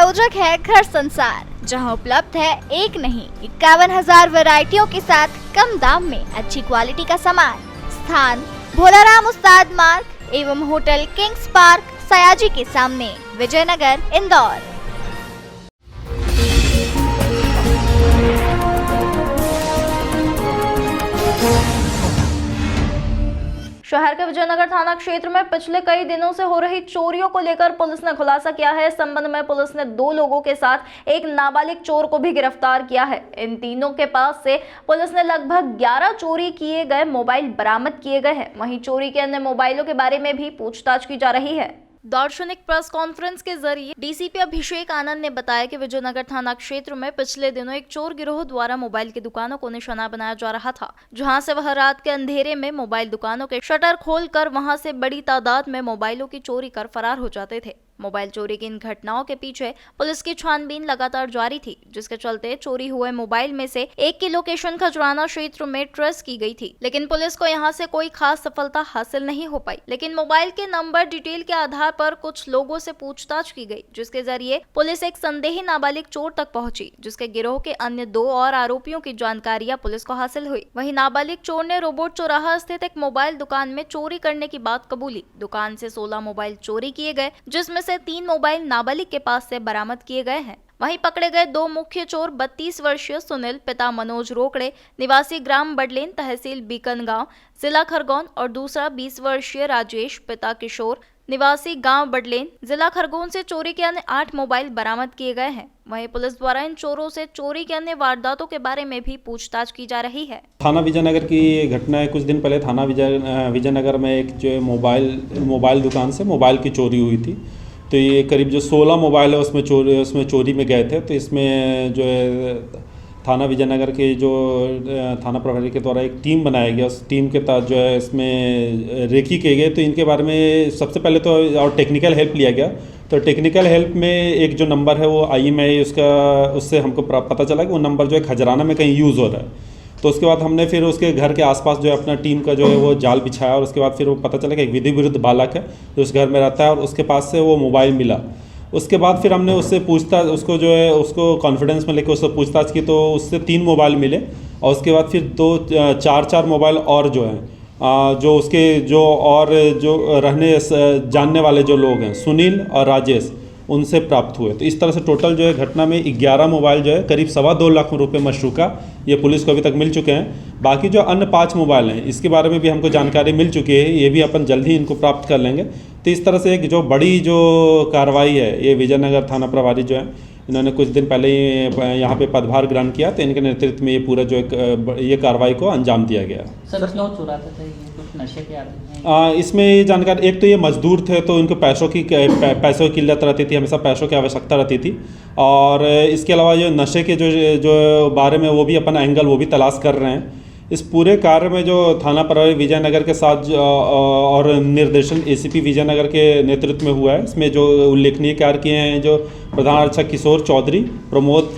मनोरंजक है घर संसार, जहां उपलब्ध है एक नहीं 51,000 वैरायटियों के साथ कम दाम में अच्छी क्वालिटी का सामान। स्थान भोलाराम उस्ताद मार्ग एवं होटल किंग्स पार्क सयाजी के सामने, विजयनगर, इंदौर। शहर के विजयनगर थाना क्षेत्र में पिछले कई दिनों से हो रही चोरियों को लेकर पुलिस ने खुलासा किया है। इस संबंध में पुलिस ने 2 लोगों के साथ एक नाबालिग चोर को भी गिरफ्तार किया है। इन तीनों के पास से पुलिस ने लगभग 11 चोरी किए गए मोबाइल बरामद किए गए हैं। वहीं चोरी के अन्य मोबाइलों के बारे में भी पूछताछ की जा रही है। दार्शनिक प्रेस कॉन्फ्रेंस के जरिए डीसीपी अभिषेक आनंद ने बताया कि विजयनगर थाना क्षेत्र में पिछले दिनों एक चोर गिरोह द्वारा मोबाइल की दुकानों को निशाना बनाया जा रहा था, जहां से वह रात के अंधेरे में मोबाइल दुकानों के शटर खोलकर वहां से बड़ी तादाद में मोबाइलों की चोरी कर फरार हो जाते थे। मोबाइल चोरी की इन घटनाओं के पीछे पुलिस की छानबीन लगातार जारी थी, जिसके चलते चोरी हुए मोबाइल में से एक की लोकेशन खजराना क्षेत्र में ट्रेस की गई थी, लेकिन पुलिस को यहां से कोई खास सफलता हासिल नहीं हो पाई। लेकिन मोबाइल के नंबर डिटेल के आधार पर कुछ लोगों से पूछताछ की गई, जिसके जरिए पुलिस एक संदेही नाबालिग चोर तक पहुंची, जिसके गिरोह के अन्य 2 और आरोपियों की जानकारियां पुलिस को हासिल हुई। वहीं नाबालिग चोर ने रोबोट चौराहा स्थित एक मोबाइल दुकान में चोरी करने की बात कबूली। दुकान से 16 मोबाइल चोरी किए गए, जिसमें से 3 मोबाइल नाबालिग के पास से बरामद किए गए हैं। वहीं पकड़े गए 2 मुख्य चोर 32 वर्षीय सुनील पिता मनोज रोकड़े निवासी ग्राम बडलेन तहसील बीकनगांव जिला खरगोन और दूसरा 20 वर्षीय राजेश पिता किशोर निवासी गांव बडलेन जिला खरगोन से चोरी के अन्य 8 मोबाइल बरामद किए गए हैं। वहीं पुलिस द्वारा इन चोरों से चोरी के अन्य वारदातों के बारे में भी पूछताछ की जा रही है। थाना विजयनगर की घटना है। कुछ दिन पहले थाना विजयनगर में एक जो मोबाइल दुकान से मोबाइल की चोरी हुई थी। तो ये करीब जो 16 मोबाइल है उसमें चोरी में गए थे। तो इसमें जो है थाना विजयनगर के जो थाना प्रभारी के द्वारा एक टीम बनाया गया। उस टीम के तहत जो है इसमें रेकी किए गए। तो इनके बारे में सबसे पहले तो और टेक्निकल हेल्प लिया गया। तो टेक्निकल हेल्प में एक जो नंबर है वो IMEI उससे हमको पता चला कि वो नंबर जो है खजराना में कहीं यूज़ हो रहा है। तो उसके बाद हमने फिर उसके घर के आसपास जो है अपना टीम का जो है वो जाल बिछाया और उसके बाद फिर वो पता चला कि एक विधि विरुद्ध बालक है जो उस घर में रहता है और उसके पास से वो मोबाइल मिला। उसके बाद फिर हमने उससे उसको कॉन्फिडेंस में लेकर उससे पूछताछ की। तो उससे 3 मोबाइल मिले और उसके बाद फिर 4 मोबाइल और जो हैं जो उसके जो और जो जानने वाले जो लोग हैं सुनील और राजेश उनसे प्राप्त हुए। तो इस तरह से टोटल जो है घटना में 11 मोबाइल जो है करीब 2.25 लाख रुपए मशरूका ये पुलिस को अभी तक मिल चुके हैं। बाकी जो अन्य 5 मोबाइल हैं इसके बारे में भी हमको जानकारी मिल चुकी है, ये भी अपन जल्द ही इनको प्राप्त कर लेंगे। तो इस तरह से एक जो बड़ी जो कार्रवाई है ये विजयनगर थाना प्रभारी जो है इन्होंने कुछ दिन पहले ही यहाँ पे पदभार ग्रहण किया। तो इनके नेतृत्व में ये पूरा जो ये कार्रवाई को अंजाम दिया गया। सर क्यों चुराते थे ये कुछ नशे के आदमी? इसमें ये जानकारी, एक तो ये मजदूर थे तो इनको पैसों की किल्लत रहती थी, हमेशा पैसों की आवश्यकता रहती थी। और इसके अलावा जो नशे के जो बारे में वो भी अपना एंगल वो भी तलाश कर रहे हैं। इस पूरे कार्य में जो थाना प्रभारी विजयनगर के साथ और निर्देशन ACP विजयनगर के नेतृत्व में हुआ है, इसमें जो उल्लेखनीय कार्य किए हैं जो प्रधान आरक्षक किशोर चौधरी, प्रमोद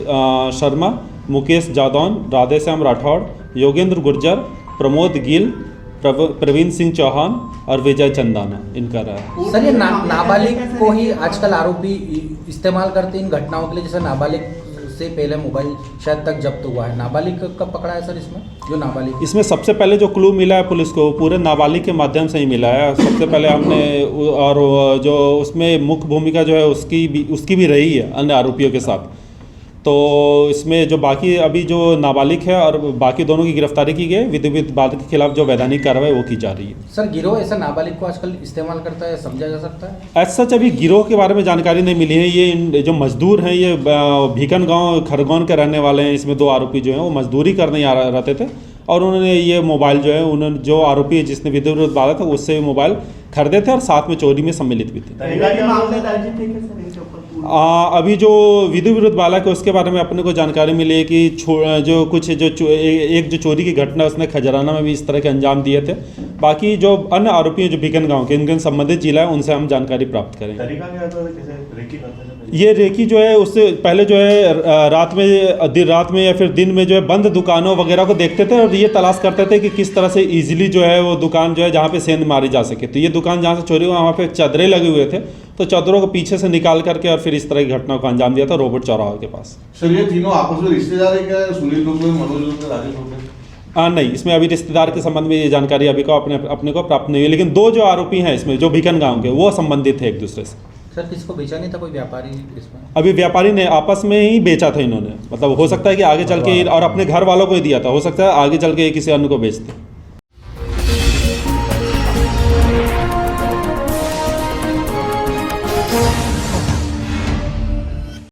शर्मा, मुकेश जादौन, राधेश्याम राठौड़, योगेंद्र गुर्जर, प्रमोद गिल, प्रवीण सिंह चौहान और विजय चंदाना इनका रहा है। सर ये नाबालिग को ही आजकल आरोपी इस्तेमाल करते हैं इन घटनाओं के लिए। जैसे नाबालिग से पहले मोबाइल शायद तक जब्त हुआ है, नाबालिग कब पकड़ा है सर इसमें? जो नाबालिग इसमें सबसे पहले जो क्लू मिला है पुलिस को पूरे नाबालिग के माध्यम से ही मिला है। सबसे पहले हमने और जो उसमें मुख्य भूमिका जो है उसकी भी रही है अन्य आरोपियों के साथ। तो इसमें जो बाकी अभी जो नाबालिग है और बाकी दोनों की गिरफ्तारी की गई, विधिवत बात के खिलाफ जो वैधानिक कार्रवाई वो की जा रही है। सर गिरोह ऐसा नाबालिग को आजकल इस्तेमाल करता है, समझा जा सकता है? ऐसा सच अभी गिरोह के बारे में जानकारी नहीं मिली है। ये जो मजदूर हैं ये भीकन गांव खरगोन के रहने वाले हैं। इसमें 2 आरोपी जो हैं वो मजदूरी करने रहते थे और उन्होंने ये मोबाइल जो है उन्होंने जो आरोपी है जिसने विधिवत बाला था उससे मोबाइल खरीदे थे और साथ में चोरी में सम्मिलित भी थे। अभी जो विधि विरुद्ध बालक है उसके बारे में अपने को जानकारी मिली है कि एक जो चोरी की घटना उसने खजराना में भी इस तरह के अंजाम दिए थे। बाकी जो अन्य आरोपी हैं जो बीकन गांव के इनके संबंधित जिला है उनसे हम जानकारी प्राप्त करेंगे। ये रेकी जो है उससे पहले जो है रात में या फिर दिन में जो है बंद दुकानों वगैरह को देखते थे और ये तलाश करते थे कि किस तरह से इजीली जो है वो दुकान जो है जहाँ पे सेंध मारी जा सके। तो ये दुकान जहाँ से चोरी हुआ वहाँ पे चादरें लगे हुए थे तो चौधरों को पीछे से निकाल करके और फिर इस तरह की घटना को अंजाम दिया था रोबोट चौराहा के पास। सर ये तीनों आपस में रिश्तेदार है क्या? सुनील दुबे, मनोज दुबे, राजेश दुबे? नहीं, इसमें अभी रिश्तेदार के संबंध में ये जानकारी अभी को अपने को प्राप्त नहीं हुई, लेकिन दो जो आरोपी हैं इसमें जो भिकन गांव के, वो संबंधित थे एक दूसरे से। सर किसको बेचा नहीं था, कोई व्यापारी इसमें? अभी व्यापारी ने आपस में ही बेचा था इन्होंने, मतलब हो सकता है कि आगे चल के और अपने घर वालों को ही दिया था, हो सकता है आगे चल के किसी अन्य को बेचते।